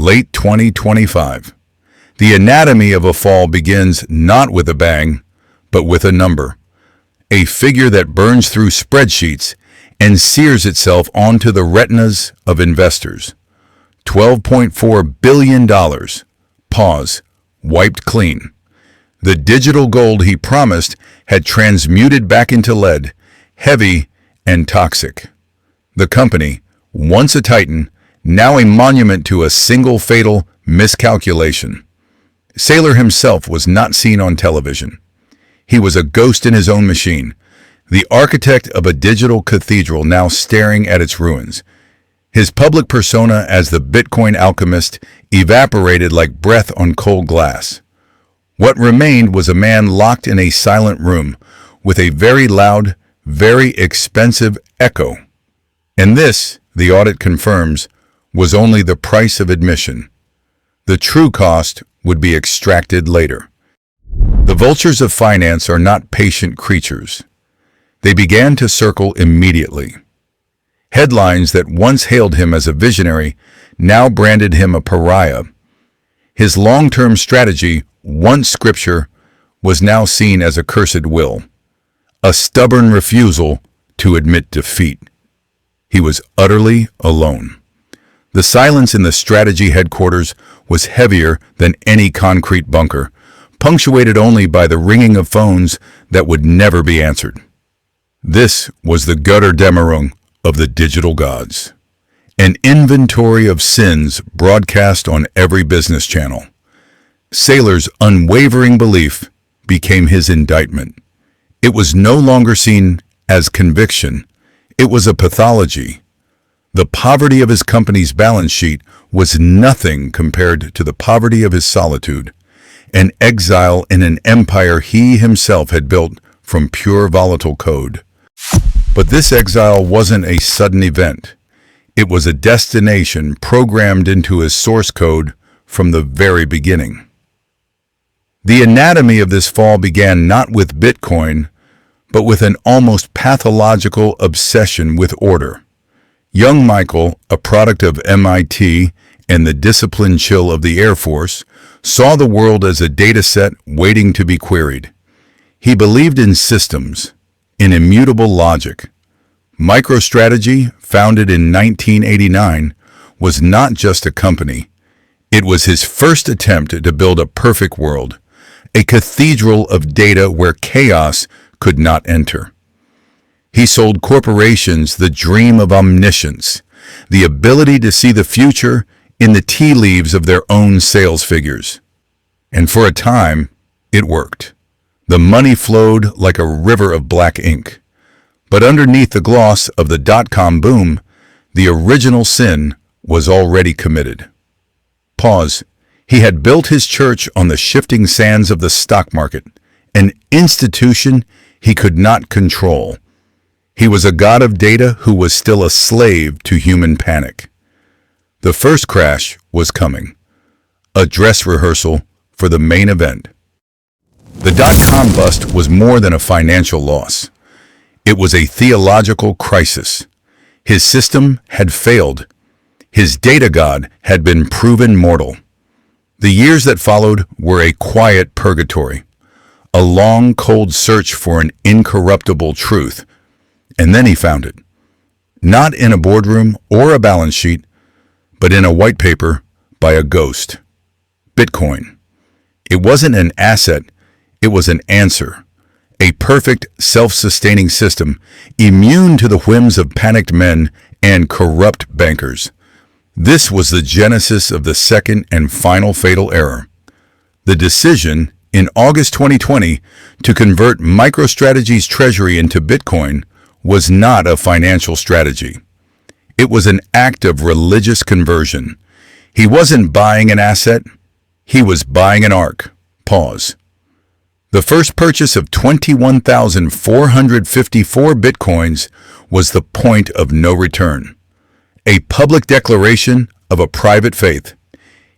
late 2025. The anatomy of a fall begins not with a bang, but with a number. A figure that burns through spreadsheets and sears itself onto the retinas of investors. $12.4 billion. Pause. Wiped clean. The digital gold he promised had transmuted back into lead, heavy and toxic. The company, once a titan, now a monument to a single fatal miscalculation. Saylor himself was not seen on television. He was a ghost in his own machine, the architect of a digital cathedral now staring at its ruins. His public persona as the Bitcoin alchemist evaporated like breath on cold glass. What remained was a man locked in a silent room with a very loud, very expensive echo. And this, the audit confirms, was only the price of admission. The true cost would be extracted later. The vultures of finance are not patient creatures. They began to circle immediately. Headlines that once hailed him as a visionary now branded him a pariah. His long-term strategy, once scripture, was now seen as a cursed will, a stubborn refusal to admit defeat. He was utterly alone. The silence in the strategy headquarters was heavier than any concrete bunker, punctuated only by the ringing of phones that would never be answered. This was the Götterdämmerung of the digital gods, an inventory of sins broadcast on every business channel. Saylor's unwavering belief became his indictment. It was no longer seen as conviction. It was a pathology. The poverty of his company's balance sheet was nothing compared to the poverty of his solitude, an exile in an empire he himself had built from pure volatile code. But this exile wasn't a sudden event. It was a destination programmed into his source code from the very beginning. The anatomy of this fall began not with Bitcoin, but with an almost pathological obsession with order. Young Michael, a product of MIT and the disciplined chill of the Air Force, saw the world as a dataset waiting to be queried. He believed in systems, in immutable logic. MicroStrategy, founded in 1989, was not just a company. It was his first attempt to build a perfect world, a cathedral of data where chaos could not enter. He sold corporations the dream of omniscience, the ability to see the future in the tea leaves of their own sales figures. And for a time, it worked. The money flowed like a river of black ink. But underneath the gloss of the dot-com boom, the original sin was already committed. Pause. He had built his church on the shifting sands of the stock market, an institution he could not control. He was a god of data who was still a slave to human panic. The first crash was coming, a dress rehearsal for the main event. The dot-com bust was more than a financial loss. It was a theological crisis. His system had failed. His data god had been proven mortal. The years that followed were a quiet purgatory, a long, cold search for an incorruptible truth. And then he found it. Not in a boardroom or a balance sheet, but in a white paper by a ghost. Bitcoin. It wasn't an asset, it was an answer. A perfect, self-sustaining system, immune to the whims of panicked men and corrupt bankers. This was the genesis of the second and final fatal error. The decision, in August 2020, to convert MicroStrategy's treasury into Bitcoin was not a financial strategy. It was an act of religious conversion. He wasn't buying an asset, he was buying an ark. Pause. The first purchase of 21,454 Bitcoins was the point of no return. A public declaration of a private faith.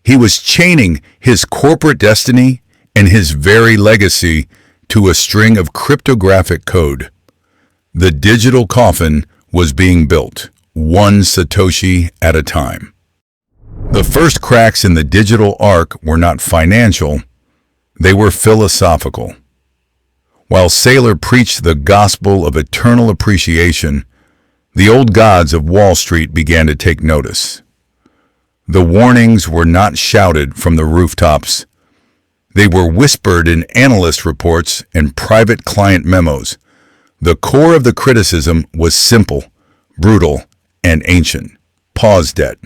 He was chaining his corporate destiny and his very legacy to a string of cryptographic code. The digital coffin was being built, one Satoshi at a time. The first cracks in the digital arc were not financial, they were philosophical. While Saylor preached the gospel of eternal appreciation, the old gods of Wall Street began to take notice. The warnings were not shouted from the rooftops. They were whispered in analyst reports and private client memos. The core of the criticism was simple, brutal, and ancient. Pause debt.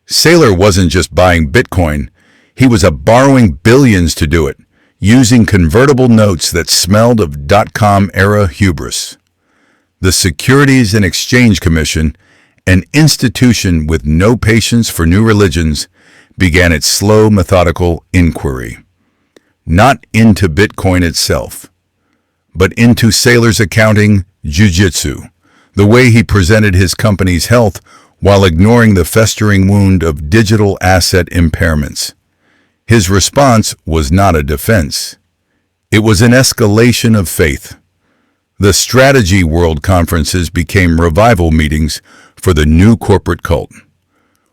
Saylor wasn't just buying Bitcoin, he was borrowing billions to do it, using convertible notes that smelled of dot-com-era hubris. The Securities and Exchange Commission, an institution with no patience for new religions, began its slow, methodical inquiry. Not into Bitcoin itself, but into Saylor's accounting jiu-jitsu, the way he presented his company's health while ignoring the festering wound of digital asset impairments. His response was not a defense. It was an escalation of faith. The Strategy World Conferences became revival meetings for the new corporate cult,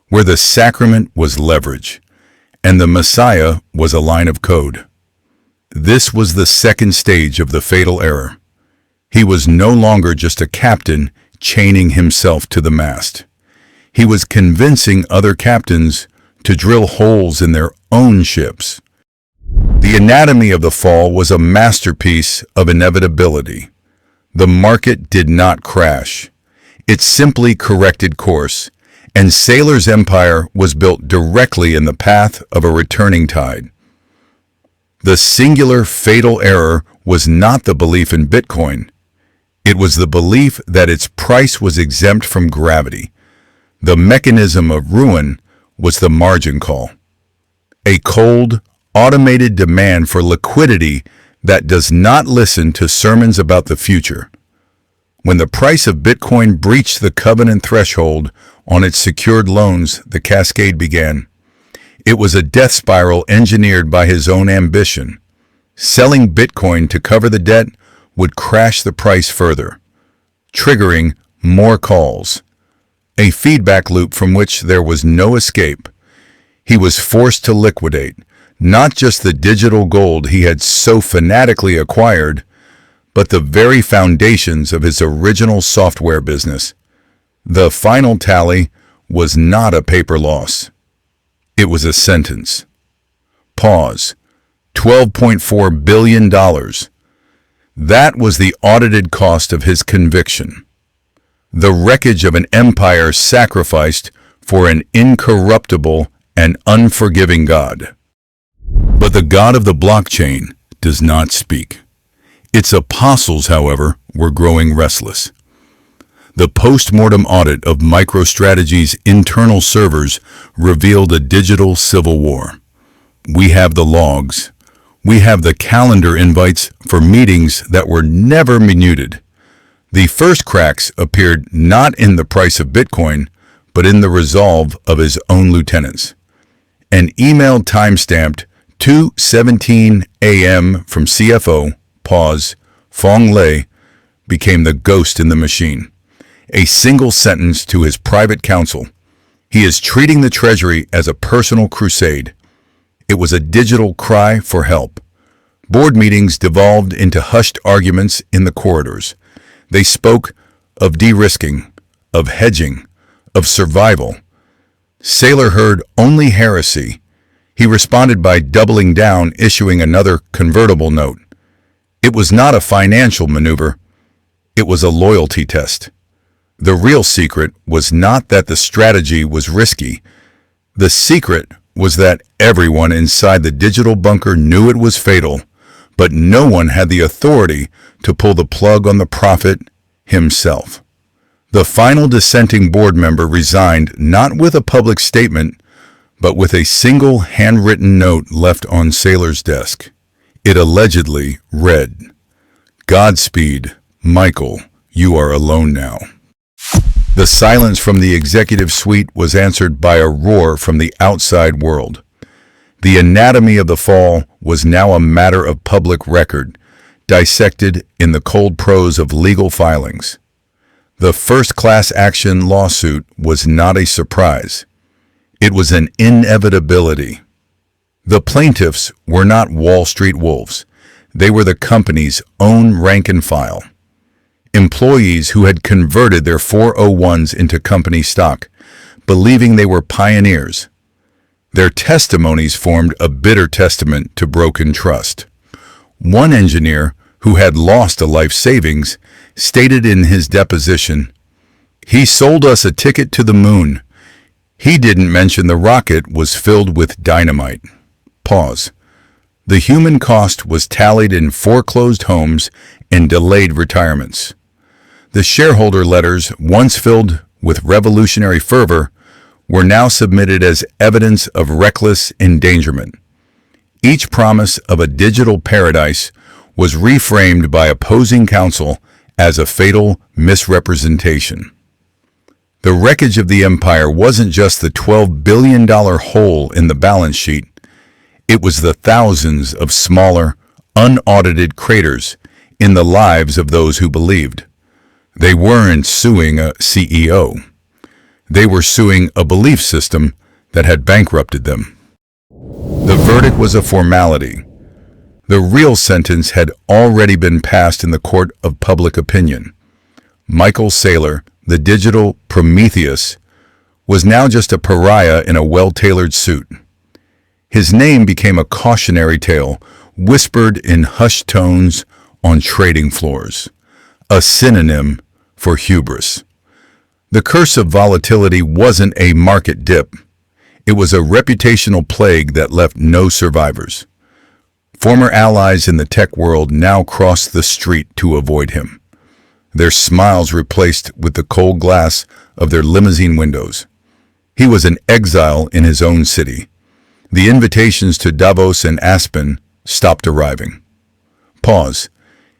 where the sacrament was leverage, and the Messiah was a line of code. This was the second stage of the fatal error. He was no longer just a captain chaining himself to the mast. He was convincing other captains to drill holes in their own ships. The anatomy of the fall was a masterpiece of inevitability. The market did not crash. It simply corrected course, and Saylor's empire was built directly in the path of a returning tide. The singular fatal error was not the belief in Bitcoin. It was the belief that its price was exempt from gravity. The mechanism of ruin was the margin call. A cold, automated demand for liquidity that does not listen to sermons about the future. When the price of Bitcoin breached the covenant threshold on its secured loans, the cascade began. It was a death spiral engineered by his own ambition. Selling Bitcoin to cover the debt would crash the price further, triggering more calls. A feedback loop from which there was no escape. He was forced to liquidate, not just the digital gold he had so fanatically acquired, but the very foundations of his original software business. The final tally was not a paper loss. It was a sentence. Pause. $12.4 billion. That was the audited cost of his conviction. The wreckage of an empire sacrificed for an incorruptible and unforgiving God. But the God of the blockchain does not speak. Its apostles, however, were growing restless. The post-mortem audit of MicroStrategy's internal servers revealed a digital civil war. We have the logs. We have the calendar invites for meetings that were never minuted. The first cracks appeared not in the price of Bitcoin, but in the resolve of his own lieutenants. An email timestamped 2:17 a.m. from CFO, Fong Lei, became the ghost in the machine. A single sentence to his private counsel. He is treating the Treasury as a personal crusade. It was a digital cry for help. Board meetings devolved into hushed arguments in the corridors. They spoke of de-risking, of hedging, of survival. Saylor heard only heresy. He responded by doubling down, issuing another convertible note. It was not a financial maneuver. It was a loyalty test. The real secret was not that the strategy was risky. The secret was that everyone inside the digital bunker knew it was fatal, but no one had the authority to pull the plug on the prophet himself. The final dissenting board member resigned not with a public statement, but with a single handwritten note left on Saylor's desk. It allegedly read, "Godspeed, Michael, you are alone now." The silence from the executive suite was answered by a roar from the outside world. The anatomy of the fall was now a matter of public record, dissected in the cold prose of legal filings. The first class action lawsuit was not a surprise. It was an inevitability. The plaintiffs were not Wall Street wolves. They were the company's own rank and file. Employees who had converted their 401s into company stock, believing they were pioneers. Their testimonies formed a bitter testament to broken trust. One engineer, who had lost a life savings, stated in his deposition, "He sold us a ticket to the moon. He didn't mention the rocket was filled with dynamite." Pause. The human cost was tallied in foreclosed homes and delayed retirements. The shareholder letters, once filled with revolutionary fervor, were now submitted as evidence of reckless endangerment. Each promise of a digital paradise was reframed by opposing counsel as a fatal misrepresentation. The wreckage of the empire wasn't just the $12 billion hole in the balance sheet. It was the thousands of smaller, unaudited craters in the lives of those who believed. They weren't suing a CEO. They were suing a belief system that had bankrupted them. The verdict was a formality. The real sentence had already been passed in the court of public opinion. Michael Saylor, the digital Prometheus, was now just a pariah in a well-tailored suit. His name became a cautionary tale, whispered in hushed tones on trading floors, a synonym for hubris. The curse of volatility wasn't a market dip. It was a reputational plague that left no survivors. Former allies in the tech world now crossed the street to avoid him, their smiles replaced with the cold glass of their limousine windows. He was an exile in his own city. The invitations to Davos and Aspen stopped arriving. Pause.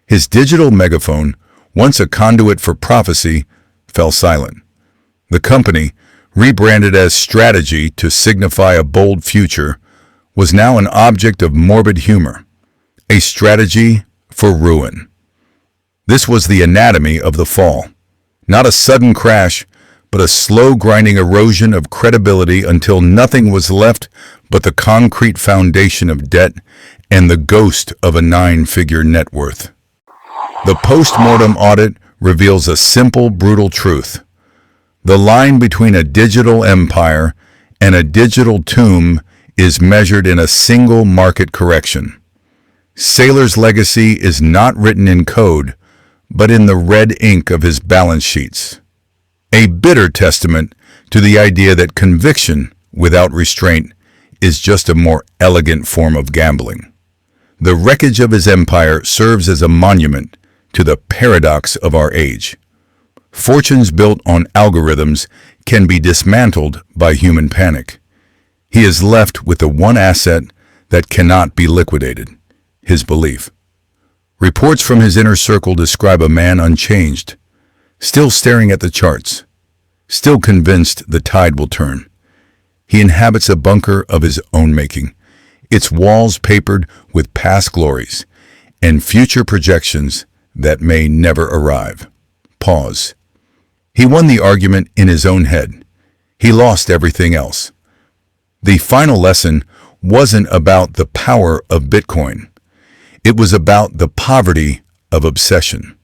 His digital megaphone, once a conduit for prophecy, fell silent. The company, rebranded as Strategy to signify a bold future, was now an object of morbid humor, a strategy for ruin. This was the anatomy of the fall. Not a sudden crash, but a slow grinding erosion of credibility until nothing was left but the concrete foundation of debt and the ghost of a 9-figure net worth. The post-mortem audit reveals a simple, brutal truth. The line between a digital empire and a digital tomb is measured in a single market correction. Saylor's legacy is not written in code, but in the red ink of his balance sheets. A bitter testament to the idea that conviction without restraint is just a more elegant form of gambling. The wreckage of his empire serves as a monument to the paradox of our age. Fortunes built on algorithms can be dismantled by human panic. He is left with the one asset that cannot be liquidated, his belief. Reports from his inner circle describe a man unchanged, still staring at the charts, still convinced the tide will turn. He inhabits a bunker of his own making, its walls papered with past glories and future projections that may never arrive. Pause. He won the argument in his own head. He lost everything else. The final lesson wasn't about the power of Bitcoin. It was about the poverty of obsession.